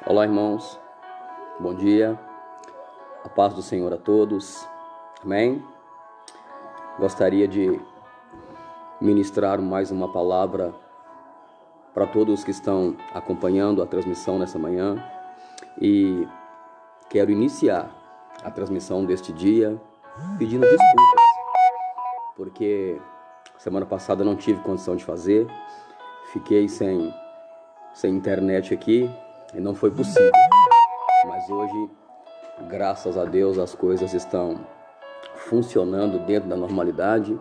Olá, irmãos. Bom dia. A paz do Senhor a todos. Amém? Gostaria de ministrar mais uma palavra para todos que estão acompanhando a transmissão nessa manhã e quero iniciar a transmissão deste dia pedindo desculpas, porque semana passada não tive condição de fazer, fiquei sem internet aqui e não foi possível, mas hoje, graças a Deus, as coisas estão funcionando dentro da normalidade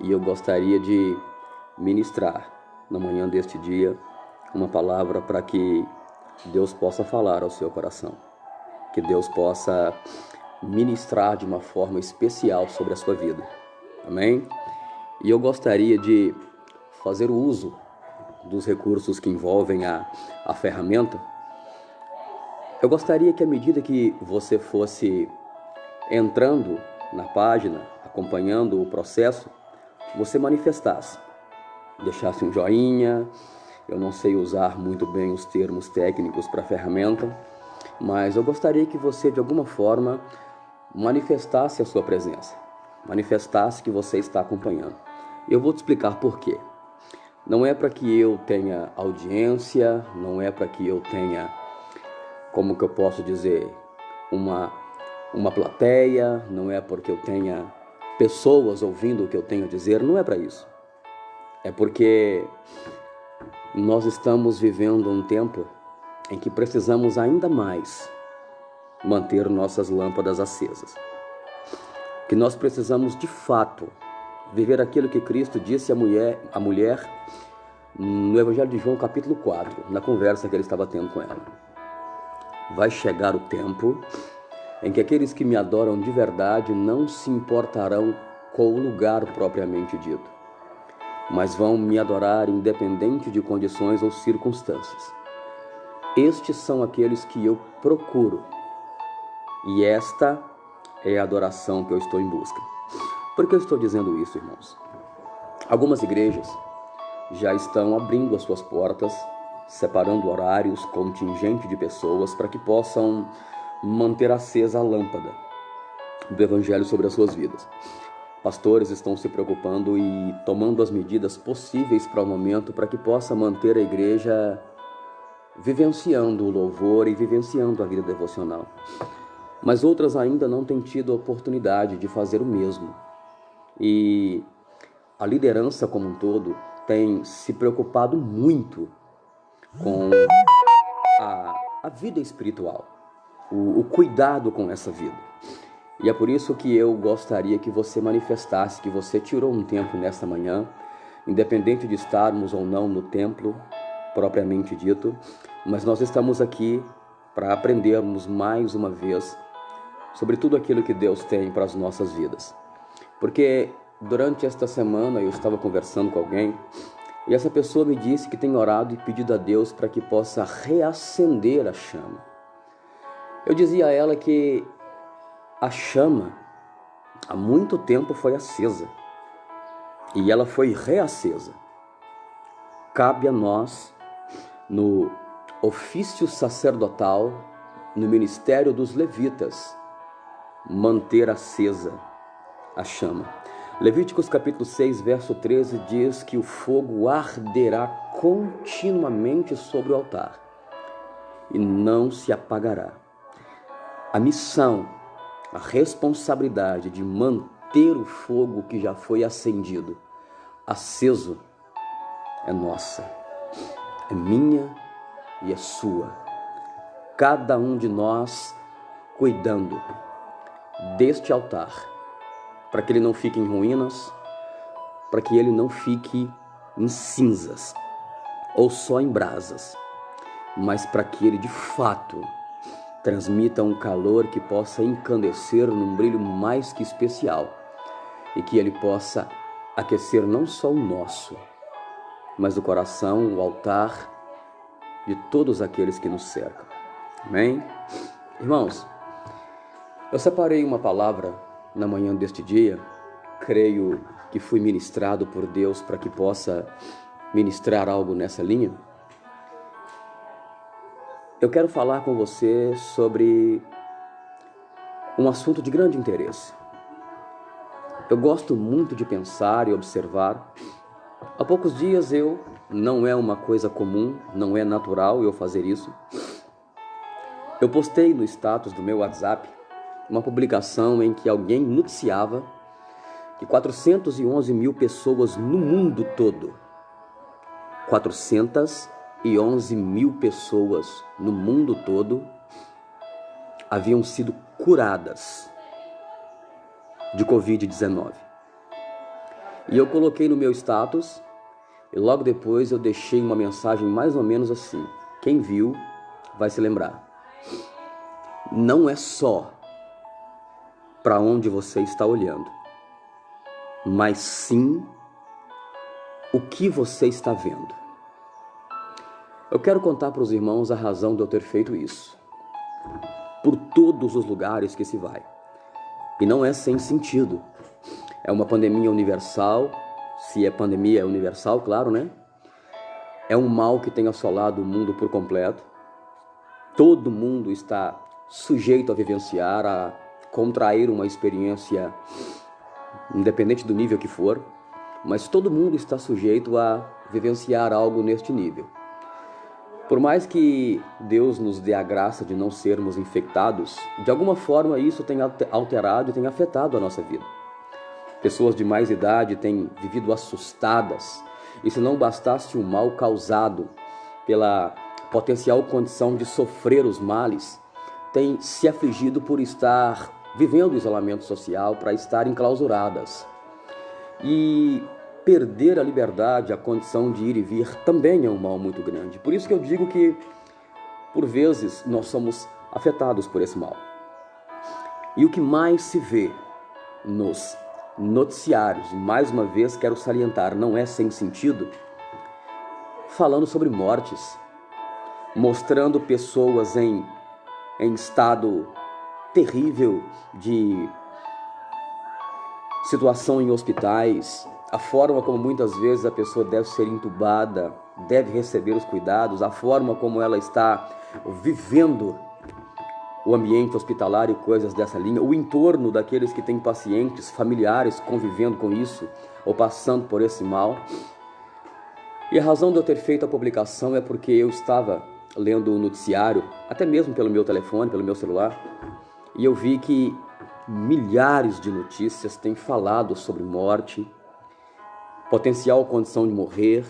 e eu gostaria de ministrar na manhã deste dia uma palavra para que Deus possa falar ao seu coração, que Deus possa ministrar de uma forma especial sobre a sua vida, amém? E eu gostaria de fazer o uso dos recursos que envolvem a ferramenta. Eu gostaria que à medida que você fosse entrando na página, acompanhando o processo, você manifestasse, deixasse um joinha. Eu não sei usar muito bem os termos técnicos para a ferramenta, mas eu gostaria que você de alguma forma manifestasse a sua presença, manifestasse que você está acompanhando. Eu vou te explicar por quê. Não é para que eu tenha audiência, não é para que eu tenha, como que eu posso dizer, uma plateia, não é porque eu tenha pessoas ouvindo o que eu tenho a dizer, não é para isso. É porque nós estamos vivendo um tempo em que precisamos ainda mais manter nossas lâmpadas acesas. Que nós precisamos de fato viver aquilo que Cristo disse à mulher no Evangelho de João, capítulo 4, na conversa que ele estava tendo com ela. Vai chegar o tempo em que aqueles que me adoram de verdade não se importarão com o lugar propriamente dito, mas vão me adorar independente de condições ou circunstâncias. Estes são aqueles que eu procuro, e esta é a adoração que eu estou em busca. Por que eu estou dizendo isso, irmãos? Algumas igrejas já estão abrindo as suas portas, separando horários, contingente de pessoas para que possam manter acesa a lâmpada do Evangelho sobre as suas vidas. Pastores estão se preocupando e tomando as medidas possíveis para o momento para que possa manter a igreja vivenciando o louvor e vivenciando a vida devocional. Mas outras ainda não têm tido a oportunidade de fazer o mesmo. E a liderança como um todo tem se preocupado muito com a vida espiritual, o cuidado com essa vida. E é por isso que eu gostaria que você manifestasse que você tirou um tempo nesta manhã, independente de estarmos ou não no templo, propriamente dito, mas nós estamos aqui para aprendermos mais uma vez sobre tudo aquilo que Deus tem para as nossas vidas. Porque durante esta semana eu estava conversando com alguém e essa pessoa me disse que tem orado e pedido a Deus para que possa reacender a chama. Eu dizia a ela que a chama há muito tempo foi acesa e ela foi reacesa. Cabe a nós, no ofício sacerdotal, no ministério dos levitas, manter acesa a chama. Levíticos capítulo 6, verso 13 diz que o fogo arderá continuamente sobre o altar e não se apagará. A missão, a responsabilidade de manter o fogo que já foi acendido, aceso, é nossa, é minha e é sua. Cada um de nós cuidando deste altar, para que ele não fique em ruínas, para que ele não fique em cinzas ou só em brasas, mas para que ele de fato transmita um calor que possa encandecer num brilho mais que especial e que ele possa aquecer não só o nosso, mas o coração, o altar de todos aqueles que nos cercam. Amém? Irmãos, eu separei uma palavra na manhã deste dia, creio que fui ministrado por Deus para que possa ministrar algo nessa linha. eu quero falar com você sobre um assunto de grande interesse. Eu gosto muito de pensar e observar. Há poucos dias não é uma coisa comum, não é natural eu fazer isso. Eu postei no status do meu WhatsApp uma publicação em que alguém noticiava que 411 mil pessoas no mundo todo, 411 mil pessoas no mundo todo haviam sido curadas de Covid-19. E eu coloquei no meu status e logo depois eu deixei uma mensagem mais ou menos assim. Quem viu vai se lembrar. Não é só para onde você está olhando, mas sim o que você está vendo. Eu quero contar para os irmãos a razão de eu ter feito isso. Por todos os lugares que se vai. E não é sem sentido. É uma pandemia universal. Se é pandemia, é universal, claro, né? É um mal que tem assolado o mundo por completo. Todo mundo está sujeito a vivenciar, a contrair uma experiência, independente do nível que for, mas todo mundo está sujeito a vivenciar algo neste nível. Por mais que Deus nos dê a graça de não sermos infectados, de alguma forma isso tem alterado e tem afetado a nossa vida. Pessoas de mais idade têm vivido assustadas, e se não bastasse o mal causado pela potencial condição de sofrer os males, têm se afligido por estar vivendo isolamento social, para estar enclausuradas. E perder a liberdade, a condição de ir e vir, também é um mal muito grande. Por isso que eu digo que, por vezes, nós somos afetados por esse mal. E o que mais se vê nos noticiários, mais uma vez quero salientar, não é sem sentido, falando sobre mortes, mostrando pessoas em estado terrível de situação em hospitais, a forma como muitas vezes a pessoa deve ser entubada, deve receber os cuidados, a forma como ela está vivendo o ambiente hospitalar e coisas dessa linha, o entorno daqueles que têm pacientes, familiares convivendo com isso ou passando por esse mal. E a razão de eu ter feito a publicação é porque eu estava lendo o noticiário, até mesmo pelo meu telefone, pelo meu celular, e eu vi que milhares de notícias têm falado sobre morte, potencial condição de morrer,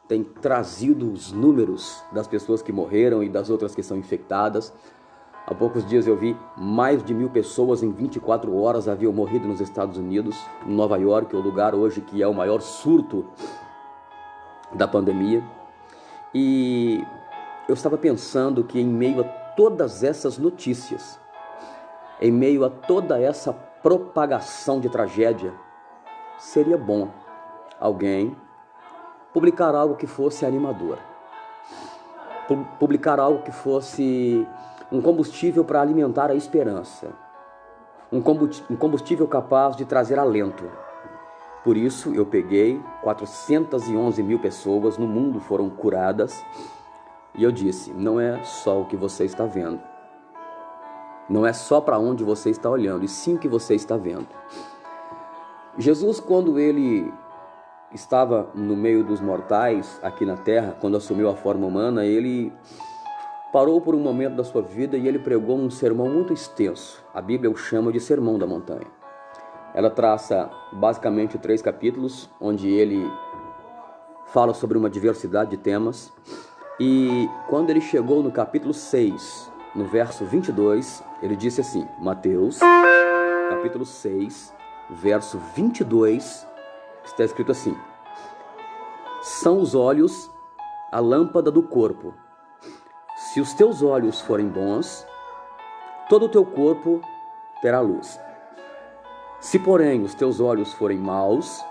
têm trazido os números das pessoas que morreram e das outras que são infectadas. Há poucos dias eu vi mais de 1.000 pessoas em 24 horas haviam morrido nos Estados Unidos, em Nova York, o lugar hoje que é o maior surto da pandemia. E eu estava pensando que em meio a todas essas notícias, em meio a toda essa propagação de tragédia, seria bom alguém publicar algo que fosse animador, publicar algo que fosse um combustível para alimentar a esperança, um combustível capaz de trazer alento. Por isso eu peguei 411 mil pessoas no mundo foram curadas e eu disse, não é só o que você está vendo, não é só para onde você está olhando, e sim o que você está vendo. Jesus, quando ele estava no meio dos mortais aqui na terra, quando assumiu a forma humana, ele parou por um momento da sua vida e ele pregou um sermão muito extenso. A Bíblia o chama de Sermão da Montanha. Ela traça basicamente 3 capítulos, onde ele fala sobre uma diversidade de temas. E quando ele chegou no capítulo 6, no verso 22, ele disse assim, Mateus, capítulo 6, verso 22, está escrito assim, são os olhos a lâmpada do corpo. Se os teus olhos forem bons, todo o teu corpo terá luz. Se, porém, os teus olhos forem maus,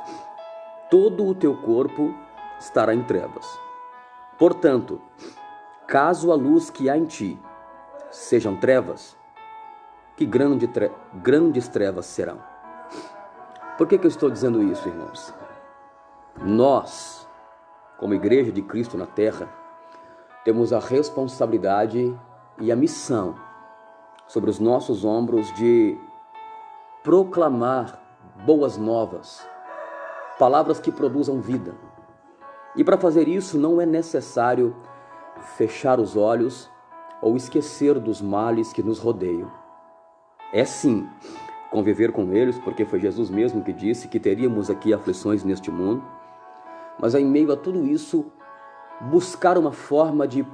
todo o teu corpo estará em trevas. Portanto, caso a luz que há em ti sejam trevas, que grandes trevas serão. Por que eu estou dizendo isso, irmãos? Nós, como Igreja de Cristo na Terra, temos a responsabilidade e a missão sobre os nossos ombros de proclamar boas novas, palavras que produzam vida. E para fazer isso não é necessário fechar os olhos ou esquecer dos males que nos rodeiam. É sim conviver com eles, porque foi Jesus mesmo que disse que teríamos aqui aflições neste mundo, mas em meio a tudo isso, buscar uma forma de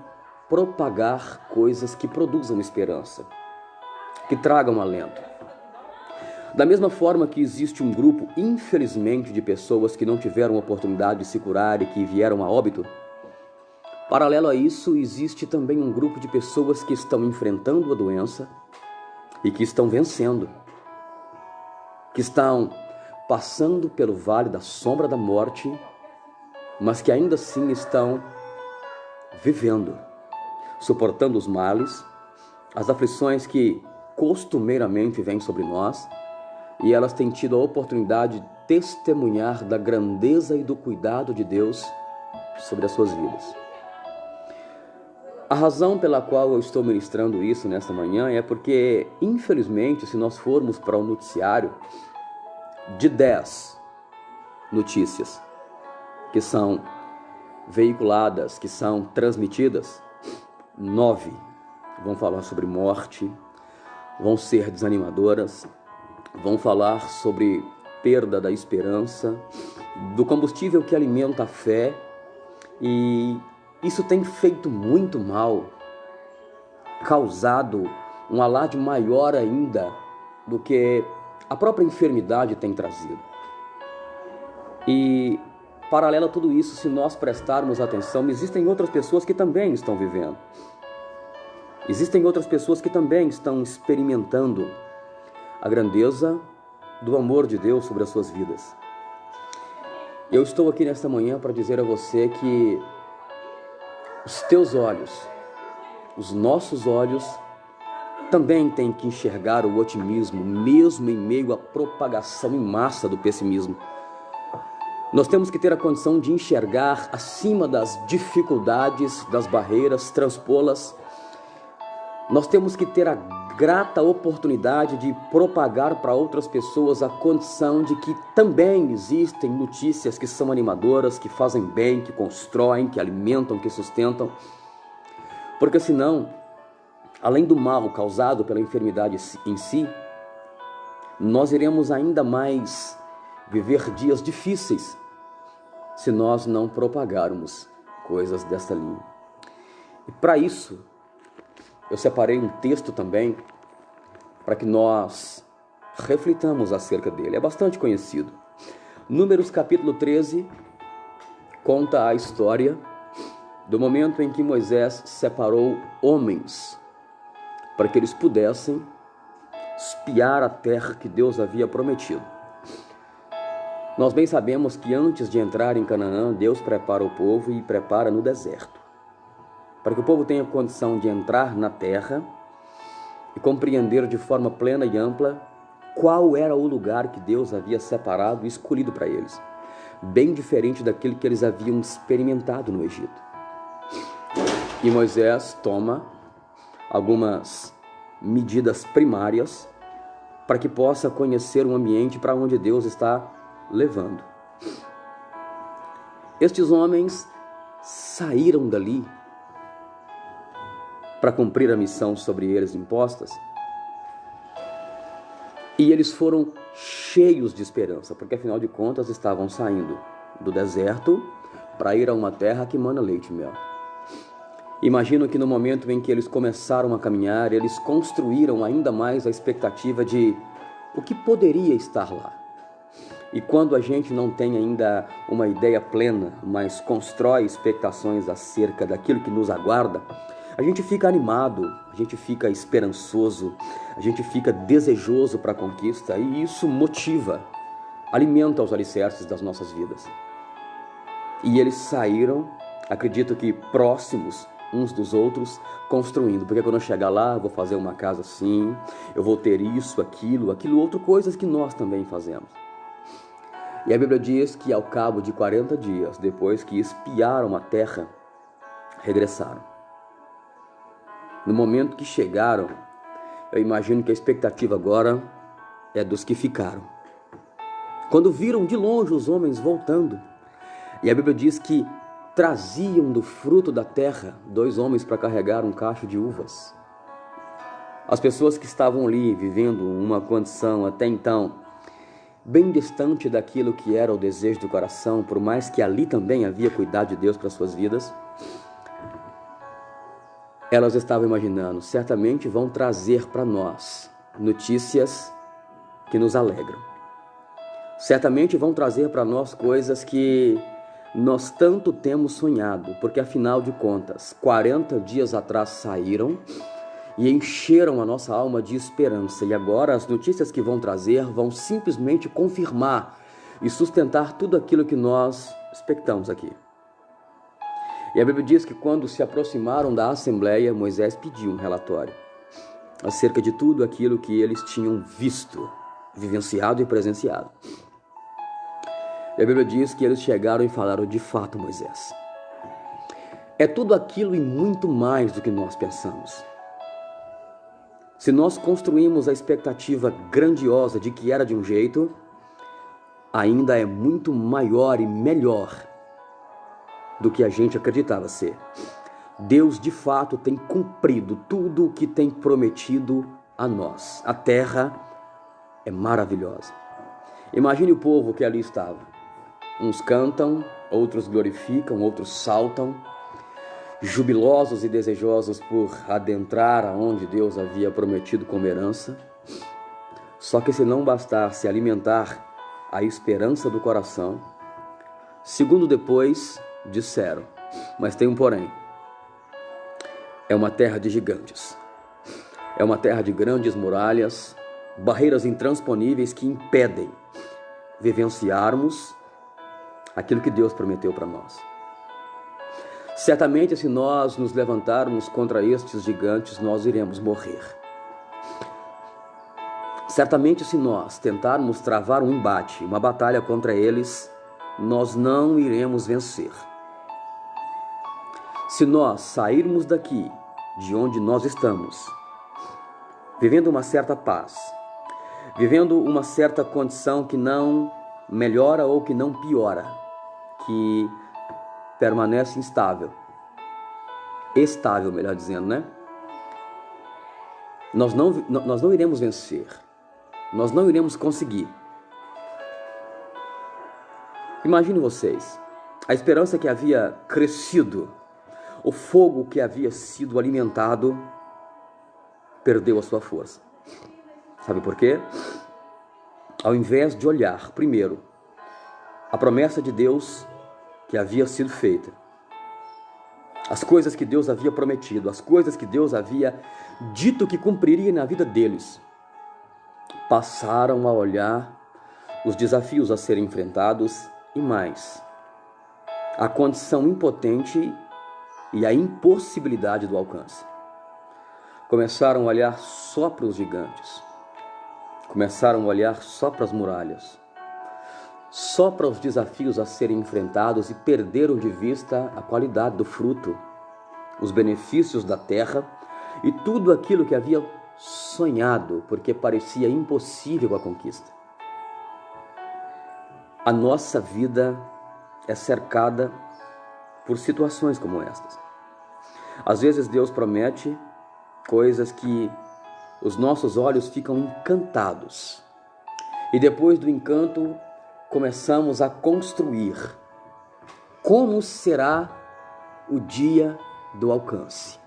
propagar coisas que produzam esperança, que tragam alento. Da mesma forma que existe um grupo, infelizmente, de pessoas que não tiveram oportunidade de se curar e que vieram a óbito, paralelo a isso, existe também um grupo de pessoas que estão enfrentando a doença e que estão vencendo, que estão passando pelo vale da sombra da morte, mas que ainda assim estão vivendo, suportando os males, as aflições que costumeiramente vêm sobre nós, e elas têm tido a oportunidade de testemunhar da grandeza e do cuidado de Deus sobre as suas vidas. A razão pela qual eu estou ministrando isso nesta manhã é porque, infelizmente, se nós formos para o noticiário, de 10 notícias que são veiculadas, que são transmitidas, 9 vão falar sobre morte, vão ser desanimadoras, vão falar sobre perda da esperança, do combustível que alimenta a fé, e isso tem feito muito mal, causado um alarde maior ainda do que a própria enfermidade tem trazido. E, paralelo a tudo isso, se nós prestarmos atenção, existem outras pessoas que também estão vivendo. Existem outras pessoas que também estão experimentando a grandeza do amor de Deus sobre as suas vidas. Eu estou aqui nesta manhã para dizer a você que os teus olhos, os nossos olhos, também têm que enxergar o otimismo, mesmo em meio à propagação em massa do pessimismo. Nós temos que ter a condição de enxergar acima das dificuldades, das barreiras, transpô-las. Nós temos que ter a grata oportunidade de propagar para outras pessoas a condição de que também existem notícias que são animadoras, que fazem bem, que constroem, que alimentam, que sustentam. Porque senão, além do mal causado pela enfermidade em si, nós iremos ainda mais viver dias difíceis se nós não propagarmos coisas dessa linha. E para isso, eu separei um texto também para que nós reflitamos acerca dele. É bastante conhecido. Números capítulo 13 conta a história do momento em que Moisés separou homens para que eles pudessem espiar a terra que Deus havia prometido. Nós bem sabemos que antes de entrar em Canaã, Deus prepara o povo e prepara no deserto, para que o povo tenha condição de entrar na terra e compreender de forma plena e ampla qual era o lugar que Deus havia separado e escolhido para eles, bem diferente daquele que eles haviam experimentado no Egito. E Moisés toma algumas medidas primárias para que possa conhecer o ambiente para onde Deus está levando. Estes homens saíram dali para cumprir a missão sobre eles impostas, e eles foram cheios de esperança, porque afinal de contas estavam saindo do deserto para ir a uma terra que mana leite e mel. Imagino que no momento em que eles começaram a caminhar, eles construíram ainda mais a expectativa de o que poderia estar lá. E quando a gente não tem ainda uma ideia plena, mas constrói expectações acerca daquilo que nos aguarda, a gente fica animado, a gente fica esperançoso, a gente fica desejoso para a conquista, e isso motiva, alimenta os alicerces das nossas vidas. E eles saíram, acredito que próximos uns dos outros, construindo, porque quando eu chegar lá, eu vou fazer uma casa assim, eu vou ter isso, aquilo outro, coisas que nós também fazemos. E a Bíblia diz que ao cabo de 40 dias, depois que espiaram a terra, regressaram. No momento que chegaram, eu imagino que a expectativa agora é dos que ficaram. Quando viram de longe os homens voltando, e a Bíblia diz que traziam do fruto da terra 2 homens para carregar um cacho de uvas. As pessoas que estavam ali vivendo uma condição até então bem distante daquilo que era o desejo do coração, por mais que ali também havia cuidado de Deus para suas vidas, elas estavam imaginando, certamente vão trazer para nós notícias que nos alegram. Certamente vão trazer para nós coisas que nós tanto temos sonhado, porque afinal de contas, 40 dias atrás saíram e encheram a nossa alma de esperança. E agora as notícias que vão trazer vão simplesmente confirmar e sustentar tudo aquilo que nós expectamos aqui. E a Bíblia diz que quando se aproximaram da Assembleia, Moisés pediu um relatório acerca de tudo aquilo que eles tinham visto, vivenciado e presenciado. E a Bíblia diz que eles chegaram e falaram: de fato, Moisés, é tudo aquilo e muito mais do que nós pensamos. Se nós construímos a expectativa grandiosa de que era de um jeito, ainda é muito maior e melhor do que a gente acreditava ser. Deus de fato tem cumprido tudo o que tem prometido a nós. A terra é maravilhosa. Imagine o povo que ali estava. Uns cantam, outros glorificam, outros saltam, jubilosos e desejosos por adentrar aonde Deus havia prometido como herança. Só que se não bastasse alimentar a esperança do coração, segundo depois disseram: mas tem um porém, é uma terra de gigantes, é uma terra de grandes muralhas, barreiras intransponíveis que impedem vivenciarmos aquilo que Deus prometeu para nós. Certamente, se nós nos levantarmos contra estes gigantes, nós iremos morrer. Certamente, se nós tentarmos travar um embate, uma batalha contra eles, nós não iremos vencer. Se nós sairmos daqui, de onde nós estamos, vivendo uma certa paz, vivendo uma certa condição que não melhora ou que não piora, que permanece estável, melhor dizendo, né? Nós não iremos vencer, nós não iremos conseguir. Imagine vocês, a esperança que havia crescido, o fogo que havia sido alimentado, perdeu a sua força. Sabe por quê? Ao invés de olhar, primeiro, a promessa de Deus que havia sido feita, as coisas que Deus havia prometido, as coisas que Deus havia dito que cumpriria na vida deles, passaram a olhar os desafios a serem enfrentados e mais, a condição impotente e a impossibilidade do alcance. Começaram a olhar só para os gigantes, começaram a olhar só para as muralhas, só para os desafios a serem enfrentados e perderam de vista a qualidade do fruto, os benefícios da terra e tudo aquilo que havia sonhado, porque parecia impossível a conquista. A nossa vida é cercada por situações como estas. Às vezes Deus promete coisas que os nossos olhos ficam encantados. E depois do encanto, começamos a construir. Como será o dia do alcance?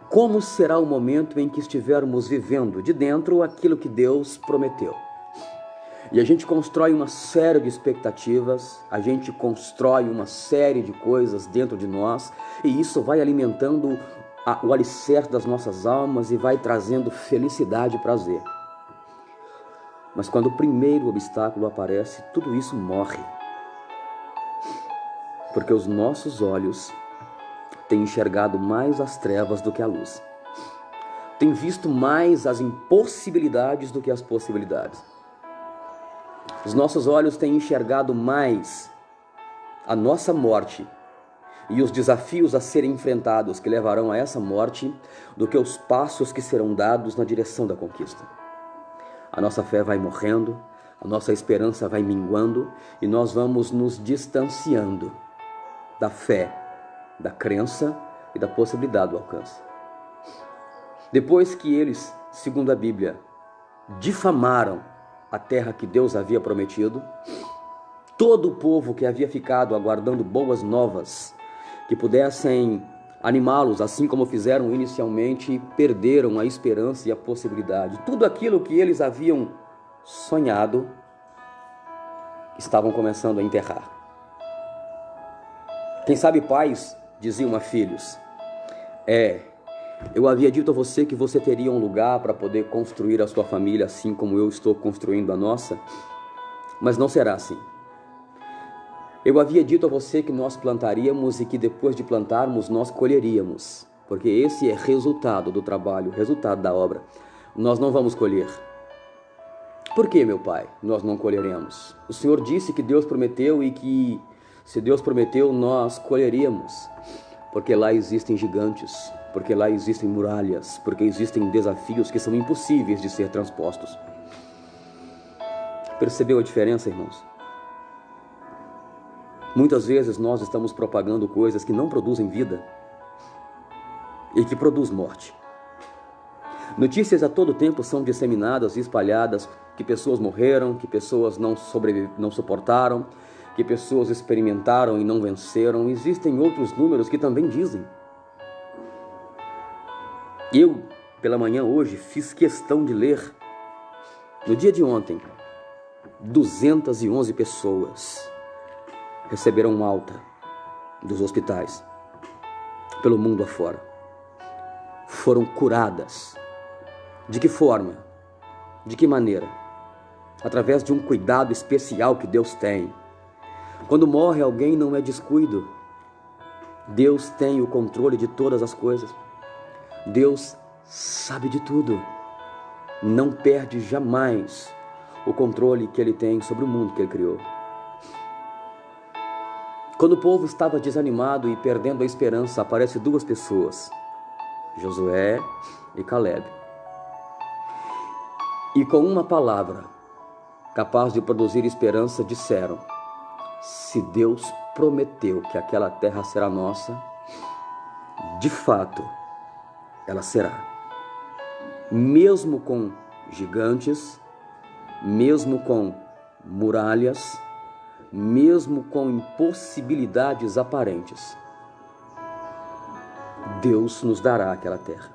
Como será o momento em que estivermos vivendo de dentro aquilo que Deus prometeu? E a gente constrói uma série de expectativas, a gente constrói uma série de coisas dentro de nós, e isso vai alimentando o alicerce das nossas almas e vai trazendo felicidade e prazer. Mas quando o primeiro obstáculo aparece, tudo isso morre. Porque os nossos olhos têm enxergado mais as trevas do que a luz. Têm visto mais as impossibilidades do que as possibilidades. Os nossos olhos têm enxergado mais a nossa morte e os desafios a serem enfrentados que levarão a essa morte do que os passos que serão dados na direção da conquista. A nossa fé vai morrendo, a nossa esperança vai minguando e nós vamos nos distanciando da fé, da crença e da possibilidade do alcance. Depois que eles, segundo a Bíblia, difamaram a terra que Deus havia prometido, todo o povo que havia ficado aguardando boas novas que pudessem animá-los, assim como fizeram inicialmente, perderam a esperança e a possibilidade. Tudo aquilo que eles haviam sonhado, estavam começando a enterrar. Quem sabe pais diziam a filhos: eu havia dito a você que você teria um lugar para poder construir a sua família assim como eu estou construindo a nossa, mas não será assim. Eu havia dito a você que nós plantaríamos e que depois de plantarmos nós colheríamos, porque esse é resultado do trabalho, resultado da obra. Nós não vamos colher. Por que, meu pai, nós não colheremos? O Senhor disse que Deus prometeu e que, se Deus prometeu, nós colheríamos. Porque lá existem gigantes, porque lá existem muralhas, porque existem desafios que são impossíveis de ser transpostos. Percebeu a diferença, irmãos? Muitas vezes nós estamos propagando coisas que não produzem vida e que produzem morte. Notícias a todo tempo são disseminadas e espalhadas que pessoas morreram, que pessoas não suportaram, que pessoas experimentaram e não venceram. Existem outros números que também dizem. Eu, pela manhã hoje, fiz questão de ler, no dia de ontem, 211 pessoas receberam alta dos hospitais pelo mundo afora. Foram curadas. De que forma? De que maneira? Através de um cuidado especial que Deus tem. Quando morre alguém não é descuido. Deus tem o controle de todas as coisas. Deus sabe de tudo. Não perde jamais o controle que Ele tem sobre o mundo que Ele criou. Quando o povo estava desanimado e perdendo a esperança, aparecem duas pessoas, Josué e Caleb. E com uma palavra, capaz de produzir esperança, disseram: se Deus prometeu que aquela terra será nossa, de fato, ela será. Mesmo com gigantes, mesmo com muralhas, mesmo com impossibilidades aparentes, Deus nos dará aquela terra.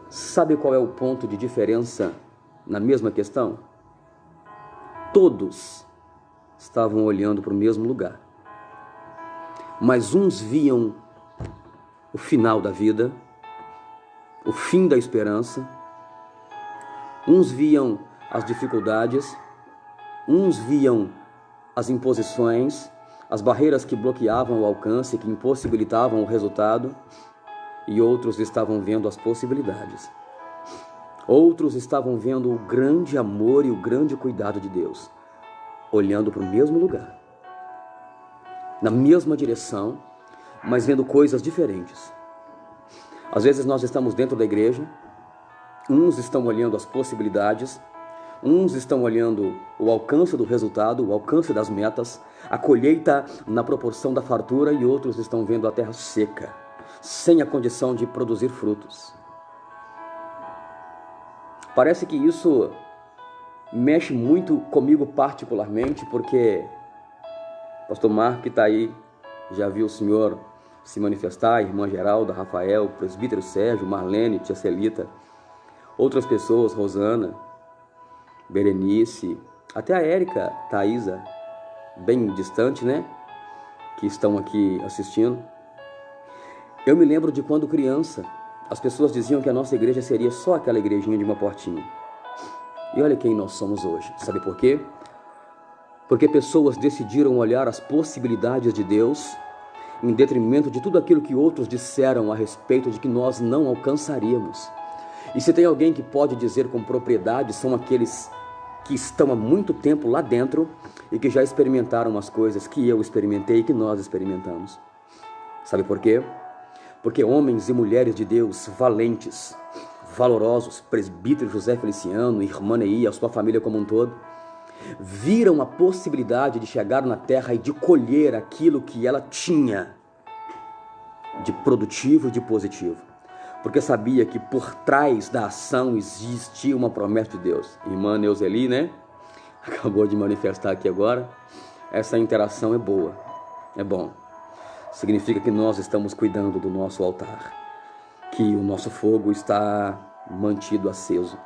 Sabe qual é o ponto de diferença na mesma questão? Todos estavam olhando para o mesmo lugar, mas uns viam o final da vida, o fim da esperança, uns viam as dificuldades, uns viam as imposições, as barreiras que bloqueavam o alcance, que impossibilitavam o resultado, e outros estavam vendo as possibilidades. Outros estavam vendo o grande amor e o grande cuidado de Deus, olhando para o mesmo lugar, na mesma direção, mas vendo coisas diferentes. Às vezes nós estamos dentro da igreja, uns estão olhando as possibilidades, uns estão olhando o alcance do resultado, o alcance das metas, a colheita na proporção da fartura, e outros estão vendo a terra seca, sem a condição de produzir frutos. Parece que isso mexe muito comigo particularmente, porque o pastor Marco, que está aí, já viu o senhor se manifestar, a irmã Geralda, Rafael, o presbítero Sérgio, Marlene, tia Celita, outras pessoas, Rosana, Berenice, até a Érica, Thaisa, bem distante, né? Que estão aqui assistindo. Eu me lembro de quando criança, as pessoas diziam que a nossa igreja seria só aquela igrejinha de uma portinha. E olha quem nós somos hoje. Sabe por quê? Porque pessoas decidiram olhar as possibilidades de Deus em detrimento de tudo aquilo que outros disseram a respeito de que nós não alcançaríamos. E se tem alguém que pode dizer com propriedade, são aqueles que estão há muito tempo lá dentro e que já experimentaram as coisas que eu experimentei e que nós experimentamos. Sabe por quê? Porque homens e mulheres de Deus valentes, valorosos, presbítero José Feliciano, irmã Neia, a sua família como um todo, viram a possibilidade de chegar na terra e de colher aquilo que ela tinha de produtivo e de positivo. Porque sabia que por trás da ação existia uma promessa de Deus. Irmã Neuzeli, né? Acabou de manifestar aqui agora. Essa interação é boa, é bom. Significa que nós estamos cuidando do nosso altar, que o nosso fogo está mantido aceso.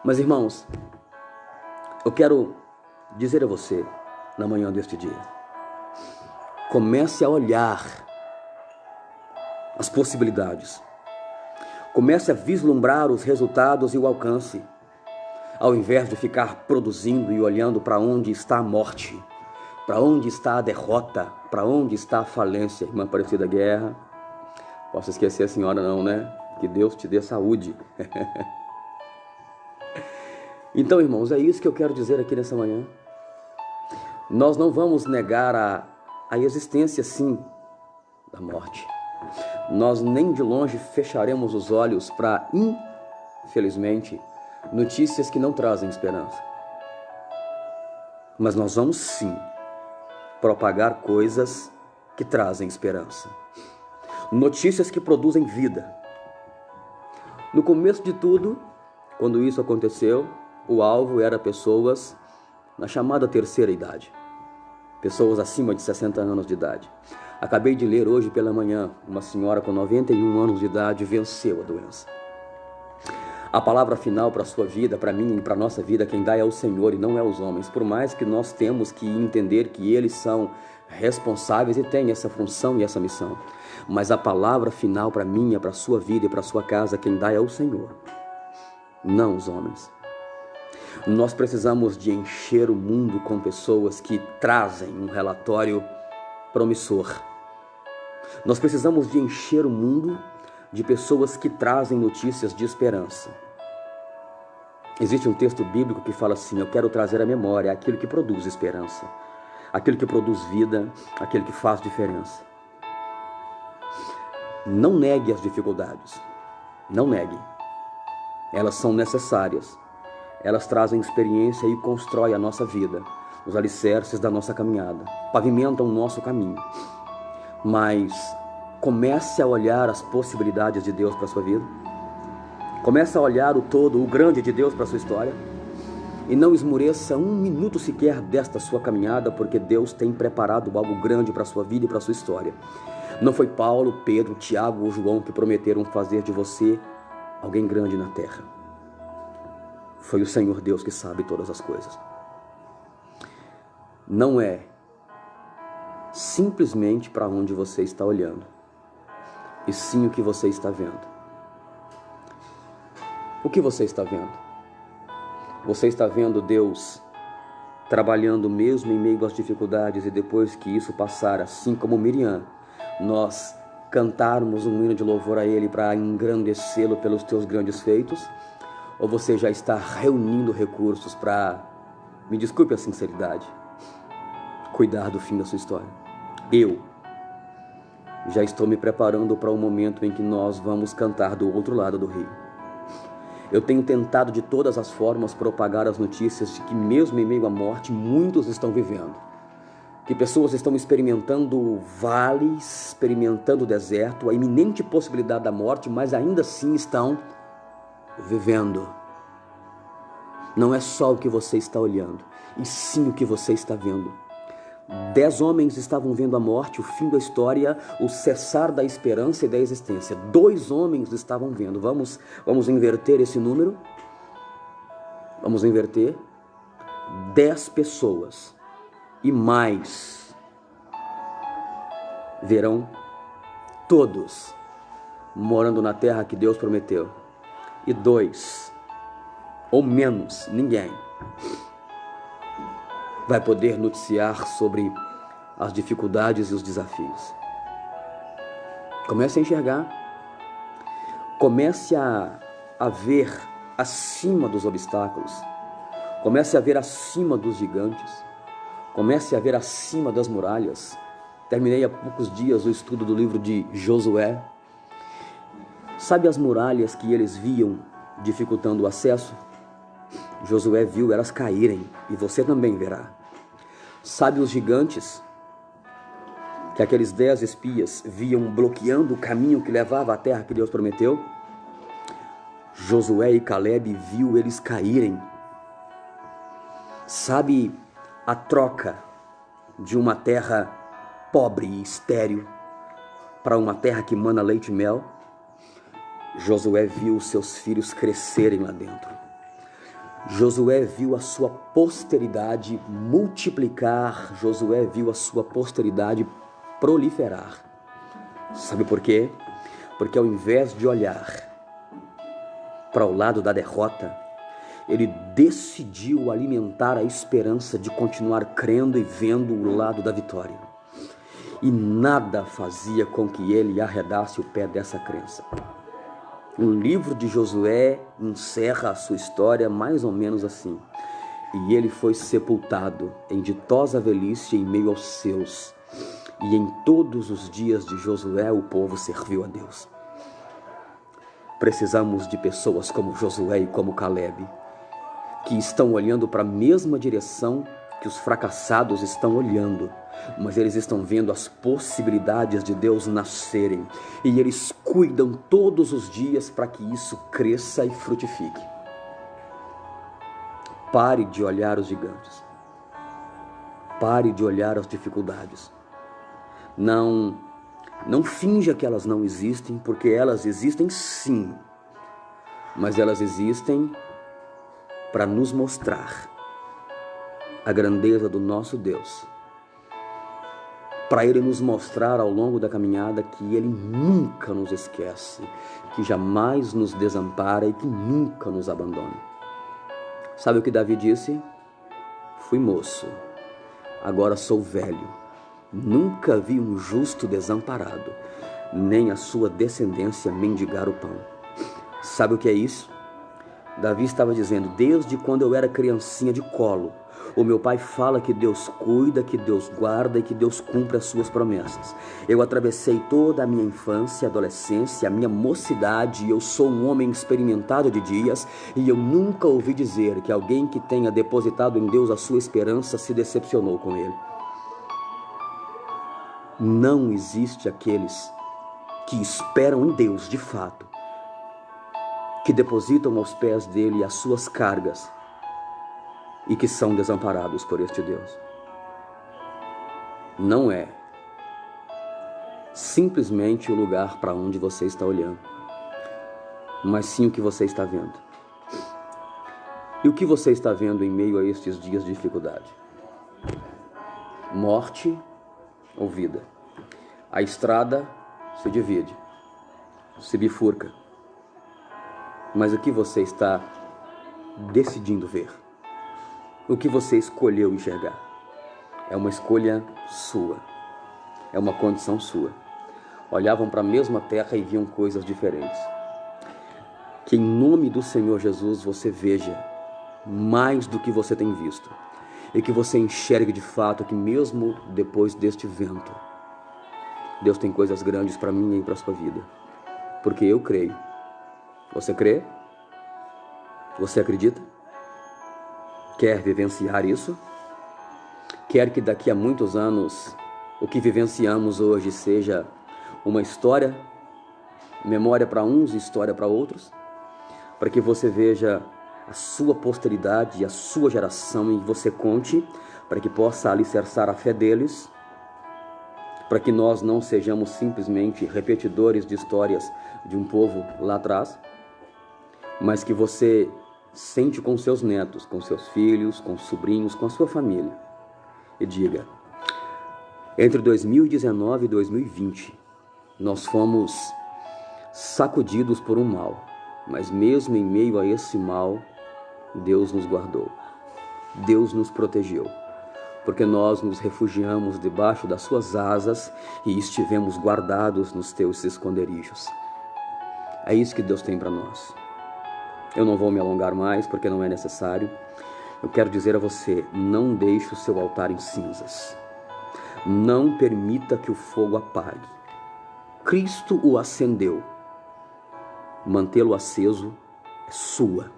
Mas, irmãos, eu quero dizer a você, na manhã deste dia, comece a olhar as possibilidades. Comece a vislumbrar os resultados e o alcance, ao invés de ficar produzindo e olhando para onde está a morte, para onde está a derrota, para onde está a falência. Irmã Aparecida Guerra, posso esquecer a senhora não, né? Que Deus te dê saúde. Então, irmãos, é isso que eu quero dizer aqui nessa manhã. Nós não vamos negar a existência, sim, da morte. Nós nem de longe fecharemos os olhos para, infelizmente, notícias que não trazem esperança. Mas nós vamos, sim, propagar coisas que trazem esperança. Notícias que produzem vida. No começo de tudo, quando isso aconteceu, o alvo era pessoas na chamada terceira idade. Pessoas acima de 60 anos de idade. Acabei de ler hoje pela manhã, uma senhora com 91 anos de idade venceu a doença. A palavra final para a sua vida, para mim e para a nossa vida, quem dá é o Senhor e não é os homens. Por mais que nós temos que entender que eles são responsáveis e têm essa função e essa missão. Mas a palavra final para mim, para a sua vida e para a sua casa, quem dá é o Senhor, não os homens. Nós precisamos de encher o mundo com pessoas que trazem um relatório promissor. Nós precisamos de encher o mundo de pessoas que trazem notícias de esperança. Existe um texto bíblico que fala assim: eu quero trazer à memória aquilo que produz esperança, aquilo que produz vida, aquilo que faz diferença. Não negue as dificuldades, não negue. Elas são necessárias. Elas trazem experiência e constroem a nossa vida, os alicerces da nossa caminhada, pavimentam o nosso caminho. Mas comece a olhar as possibilidades de Deus para a sua vida. Comece a olhar o todo, o grande de Deus para a sua história. E não esmoreça um minuto sequer desta sua caminhada, porque Deus tem preparado algo grande para a sua vida e para a sua história. Não foi Paulo, Pedro, Tiago ou João que prometeram fazer de você alguém grande na terra. Foi o Senhor Deus que sabe todas as coisas. Não é simplesmente para onde você está olhando, e sim o que você está vendo. O que você está vendo? Você está vendo Deus trabalhando mesmo em meio às dificuldades, e depois que isso passar, assim como Miriam, nós cantarmos um hino de louvor a Ele para engrandecê-lo pelos teus grandes feitos? Ou você já está reunindo recursos para, me desculpe a sinceridade, cuidar do fim da sua história? Eu já estou me preparando para o momento em que nós vamos cantar do outro lado do rio. Eu tenho tentado de todas as formas propagar as notícias de que mesmo em meio à morte, muitos estão vivendo. Que pessoas estão experimentando o vale, experimentando o deserto, a iminente possibilidade da morte, mas ainda assim estão vivendo. Não é só o que você está olhando, e sim o que você está vendo. 10 homens estavam vendo a morte, o fim da história, o cessar da esperança e da existência. 2 homens estavam vendo. Vamos inverter esse número? Vamos inverter. 10 pessoas e mais verão todos morando na terra que Deus prometeu. E 2 ou menos, ninguém vai poder noticiar sobre as dificuldades e os desafios. Comece a enxergar. Comece a ver acima dos obstáculos. Comece a ver acima dos gigantes. Comece a ver acima das muralhas. Terminei há poucos dias o estudo do livro de Josué. Sabe as muralhas que eles viam dificultando o acesso? Josué viu elas caírem e você também verá. Sabe os gigantes que aqueles 10 espias viam bloqueando o caminho que levava à terra que Deus prometeu? Josué e Caleb viu eles caírem. Sabe a troca de uma terra pobre e estéril para uma terra que mana leite e mel? Josué viu seus filhos crescerem lá dentro. Josué viu a sua posteridade multiplicar. Josué viu a sua posteridade proliferar. Sabe por quê? Porque ao invés de olhar para o lado da derrota, ele decidiu alimentar a esperança de continuar crendo e vendo o lado da vitória. E nada fazia com que ele arredasse o pé dessa crença. O livro de Josué encerra a sua história mais ou menos assim. E ele foi sepultado em ditosa velhice em meio aos seus. E em todos os dias de Josué o povo serviu a Deus. Precisamos de pessoas como Josué e como Caleb, que estão olhando para a mesma direção que os fracassados estão olhando, mas eles estão vendo as possibilidades de Deus nascerem e eles cuidam todos os dias para que isso cresça e frutifique. Pare de olhar os gigantes. Pare de olhar as dificuldades. Não finja que elas não existem, porque elas existem sim, mas elas existem para nos mostrar a grandeza do nosso Deus, para Ele nos mostrar ao longo da caminhada que Ele nunca nos esquece, que jamais nos desampara e que nunca nos abandona. Sabe o que Davi disse? Fui moço, agora sou velho, nunca vi um justo desamparado, nem a sua descendência mendigar o pão. Sabe o que é isso? Davi estava dizendo, desde quando eu era criancinha de colo, o meu pai fala que Deus cuida, que Deus guarda e que Deus cumpre as suas promessas. Eu atravessei toda a minha infância, adolescência, a minha mocidade, e eu sou um homem experimentado de dias, e eu nunca ouvi dizer que alguém que tenha depositado em Deus a sua esperança se decepcionou com Ele. Não existe aqueles que esperam em Deus de fato, que depositam aos pés dele as suas cargas e que são desamparados por este Deus. Não é simplesmente o lugar para onde você está olhando, mas sim o que você está vendo. E o que você está vendo em meio a estes dias de dificuldade? Morte ou vida? A estrada se divide, se bifurca. Mas o que você está decidindo ver? O que você escolheu enxergar? É uma escolha sua. É uma condição sua. Olhavam para a mesma terra e viam coisas diferentes. Que em nome do Senhor Jesus você veja mais do que você tem visto. E que você enxergue de fato que mesmo depois deste vento, Deus tem coisas grandes para mim e para a sua vida. Porque eu creio. Você crê? Você acredita? Quer vivenciar isso? Quer que daqui a muitos anos o que vivenciamos hoje seja uma história, memória para uns e história para outros? Para que você veja a sua posteridade e a sua geração e você conte, para que possa alicerçar a fé deles, para que nós não sejamos simplesmente repetidores de histórias de um povo lá atrás, mas que você sente com seus netos, com seus filhos, com sobrinhos, com a sua família e diga, entre 2019 e 2020 nós fomos sacudidos por um mal, mas mesmo em meio a esse mal Deus nos guardou, Deus nos protegeu, porque nós nos refugiamos debaixo das suas asas e estivemos guardados nos teus esconderijos. É isso que Deus tem para nós. Eu não vou me alongar mais porque não é necessário. eu quero dizer a você, não deixe o seu altar em cinzas. Não permita que o fogo apague. Cristo o acendeu. Mantê-lo aceso é sua,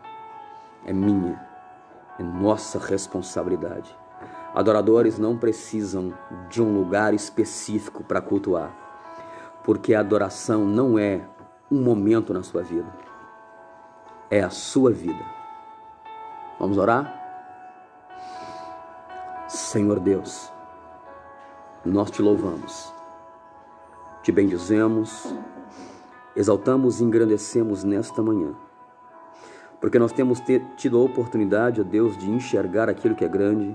é minha, é nossa responsabilidade. Adoradores não precisam de um lugar específico para cultuar, porque a adoração não é um momento na sua vida, é a sua vida. Vamos orar? Senhor Deus, nós te louvamos, te bendizemos, exaltamos e engrandecemos nesta manhã, porque nós temos tido a oportunidade, ó Deus, de enxergar aquilo que é grande,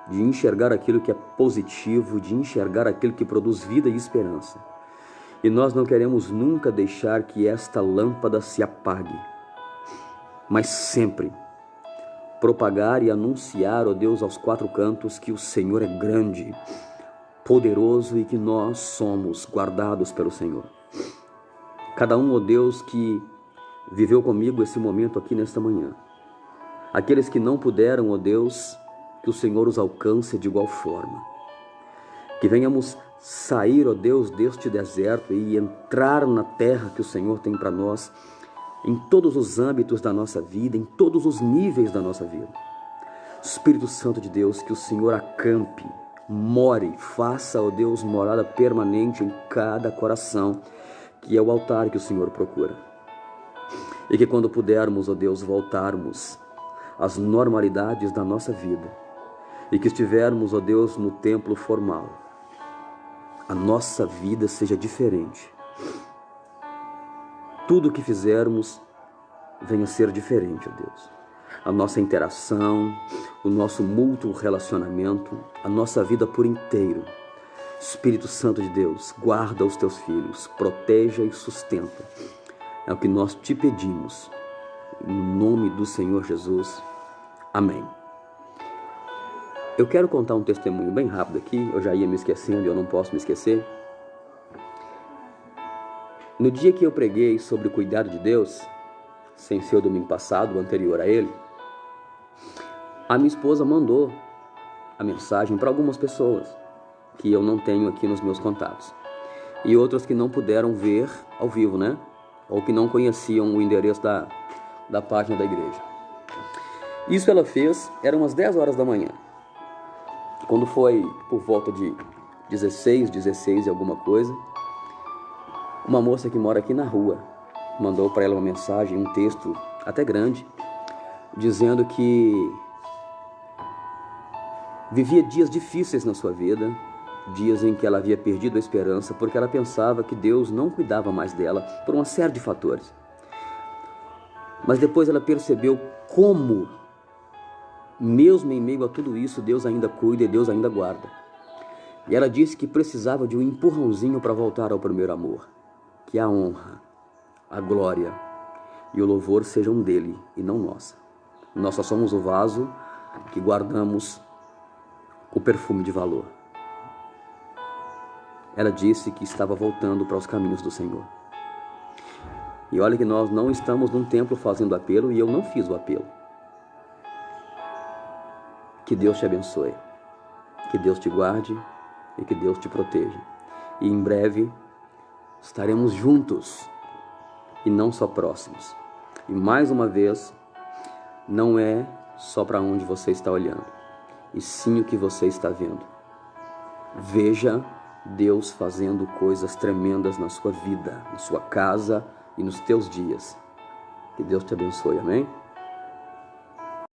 de enxergar aquilo que é positivo, de enxergar aquilo que produz vida e esperança. E nós não queremos nunca deixar que esta lâmpada se apague, mas sempre propagar e anunciar, ó Deus, aos quatro cantos que o Senhor é grande, poderoso e que nós somos guardados pelo Senhor. Cada um, ó Deus, que viveu comigo esse momento aqui nesta manhã. Aqueles que não puderam, ó Deus, que o Senhor os alcance de igual forma. Que venhamos sair, ó Deus, deste deserto e entrar na terra que o Senhor tem para nós, em todos os âmbitos da nossa vida, em todos os níveis da nossa vida. Espírito Santo de Deus, que o Senhor acampe, more, faça, ó Deus, morada permanente em cada coração, que é o altar que o Senhor procura. E que quando pudermos, ó Deus, voltarmos às normalidades da nossa vida, e que estivermos, ó Deus, no templo formal, a nossa vida seja diferente. Tudo o que fizermos venha a ser diferente, ó Deus. A nossa interação, o nosso mútuo relacionamento, a nossa vida por inteiro. Espírito Santo de Deus, guarda os teus filhos, proteja e sustenta. É o que nós te pedimos. Em nome do Senhor Jesus. Amém. Eu quero contar um testemunho bem rápido aqui. Eu já ia me esquecendo e eu não posso me esquecer. No dia que eu preguei sobre o cuidado de Deus, sem ser o domingo passado, o anterior a ele, a minha esposa mandou a mensagem para algumas pessoas que eu não tenho aqui nos meus contatos. E outras que não puderam ver ao vivo, né? Ou que não conheciam o endereço da página da igreja. Isso ela fez, eram umas 10 horas da manhã. Quando foi por volta de 16 e alguma coisa, uma moça que mora aqui na rua mandou para ela uma mensagem, um texto até grande, dizendo que vivia dias difíceis na sua vida, dias em que ela havia perdido a esperança, porque ela pensava que Deus não cuidava mais dela por uma série de fatores. Mas depois ela percebeu como, mesmo em meio a tudo isso, Deus ainda cuida e Deus ainda guarda. E ela disse que precisava de um empurrãozinho para voltar ao primeiro amor. Que a honra, a glória e o louvor sejam dele e não nossa. Nós só somos o vaso que guardamos o perfume de valor. Ela disse que estava voltando para os caminhos do Senhor. E olha que nós não estamos num templo fazendo apelo e eu não fiz o apelo. Que Deus te abençoe, que Deus te guarde e que Deus te proteja. E em breve estaremos juntos e não só próximos. E mais uma vez, não é só para onde você está olhando, e sim o que você está vendo. Veja Deus fazendo coisas tremendas na sua vida, na sua casa e nos teus dias. Que Deus te abençoe, amém?